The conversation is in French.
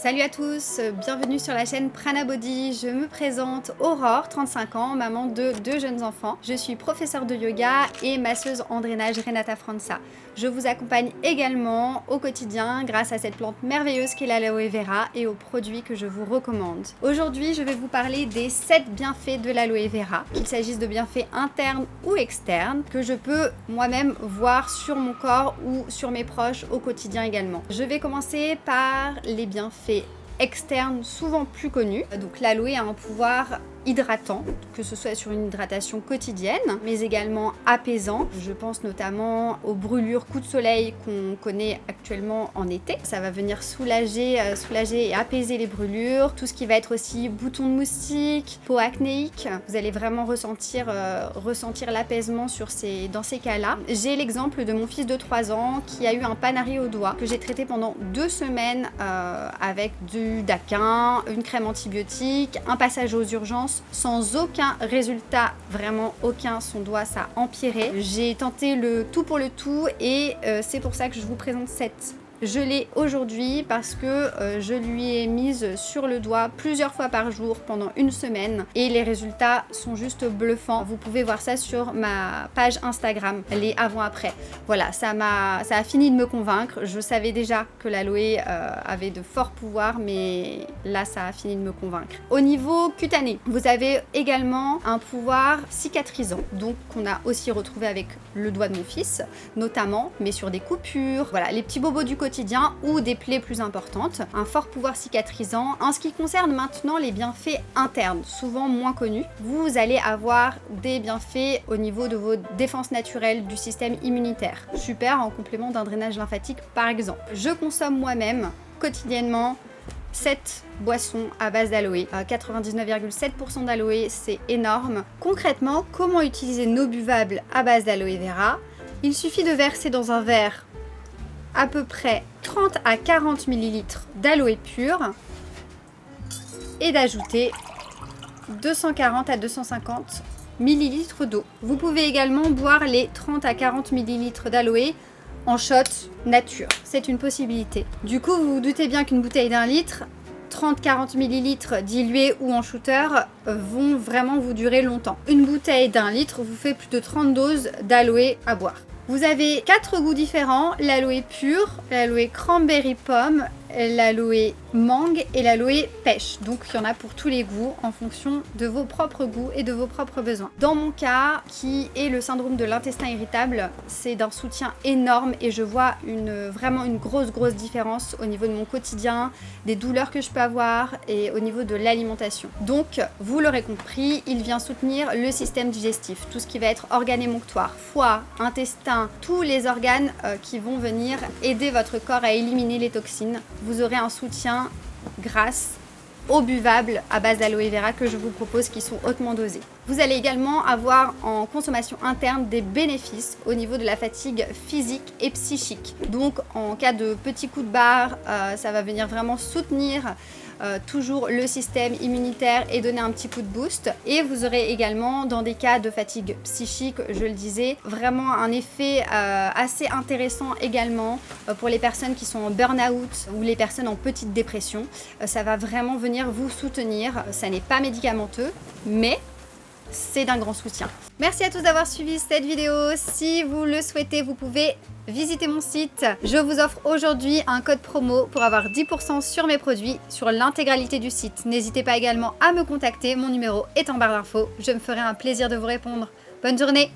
Salut à tous, bienvenue sur la chaîne Prana Body. Je me présente Aurore, 35 ans, maman de 2 jeunes enfants. Je suis professeure de yoga et masseuse en drainage Renata França. Je vous accompagne également au quotidien grâce à cette plante merveilleuse qu'est l'aloe vera et aux produits que je vous recommande. Aujourd'hui, je vais vous parler des 7 bienfaits de l'aloe vera, qu'il s'agisse de bienfaits internes ou externes, que je peux moi-même voir sur mon corps ou sur mes proches au quotidien également. Je vais commencer par les bienfaits externes souvent plus connus. Donc l'aloe a un pouvoir hydratant, que ce soit sur une hydratation quotidienne, mais également apaisant. Je pense notamment aux brûlures coups de soleil qu'on connaît actuellement en été. Ça va venir soulager et apaiser les brûlures. Tout ce qui va être aussi boutons de moustique, peau acnéique, vous allez vraiment ressentir l'apaisement dans ces cas-là. J'ai l'exemple de mon fils de 3 ans qui a eu un panari au doigt que j'ai traité pendant 2 semaines avec du daquin, une crème antibiotique, un passage aux urgences, sans aucun résultat, vraiment aucun. Son doigt ça a empiré. J'ai tenté le tout pour le tout et c'est pour ça que je vous présente cette gelée aujourd'hui parce que je lui ai mise sur le doigt plusieurs fois par jour pendant 1 semaine et les résultats sont juste bluffants. Vous pouvez voir ça sur ma page Instagram, les avant-après. Voilà, ça a fini de me convaincre. Je savais déjà que l'aloe avait de forts pouvoirs, mais là ça a fini de me convaincre. Au niveau cutané, vous avez également un pouvoir cicatrisant, donc qu'on a aussi retrouvé avec le doigt de mon fils, notamment, mais sur des coupures, voilà, les petits bobos du quotidien ou des plaies plus importantes, un fort pouvoir cicatrisant. En ce qui concerne maintenant les bienfaits internes, souvent moins connus, vous allez avoir des bienfaits au niveau de vos défenses naturelles du système immunitaire. Super en complément d'un drainage lymphatique par exemple. Je consomme moi-même quotidiennement 7 boissons à base d'aloe. 99,7% d'aloe, c'est énorme. Concrètement, comment utiliser nos buvables à base d'aloe vera? Il suffit de verser dans un verre à peu près 30 à 40 ml d'aloe pur et d'ajouter 240 à 250 ml d'eau. Vous pouvez également boire les 30 à 40 ml d'aloe en shot nature, c'est une possibilité. Du coup, vous vous doutez bien qu'une bouteille d'1 litre, 30-40 ml dilués ou en shooter vont vraiment vous durer longtemps. Une bouteille d'1 litre vous fait plus de 30 doses d'aloe à boire. Vous avez 4 goûts différents, l'aloe pur, l'aloe cranberry pomme, l'aloe mangue et l'aloe pêche. Donc il y en a pour tous les goûts en fonction de vos propres goûts et de vos propres besoins. Dans mon cas, qui est le syndrome de l'intestin irritable, c'est d'un soutien énorme et je vois vraiment une grosse différence au niveau de mon quotidien, des douleurs que je peux avoir et au niveau de l'alimentation. Donc vous l'aurez compris, il vient soutenir le système digestif, tout ce qui va être organes émonctoires, foie, intestin, tous les organes qui vont venir aider votre corps à éliminer les toxines. Vous aurez un soutien grâce aux buvables à base d'aloe vera que je vous propose qui sont hautement dosés. Vous allez également avoir en consommation interne des bénéfices au niveau de la fatigue physique et psychique. Donc en cas de petits coups de barre, ça va venir vraiment soutenir toujours le système immunitaire et donner un petit coup de boost. Et vous aurez également, dans des cas de fatigue psychique, je le disais, vraiment un effet assez intéressant également pour les personnes qui sont en burn-out ou les personnes en petite dépression. Ça va vraiment venir vous soutenir. Ça n'est pas médicamenteux, mais c'est d'un grand soutien. Merci à tous d'avoir suivi cette vidéo. Si vous le souhaitez, vous pouvez visiter mon site. Je vous offre aujourd'hui un code promo pour avoir 10% sur mes produits sur l'intégralité du site. N'hésitez pas également à me contacter. Mon numéro est en barre d'infos. Je me ferai un plaisir de vous répondre. Bonne journée!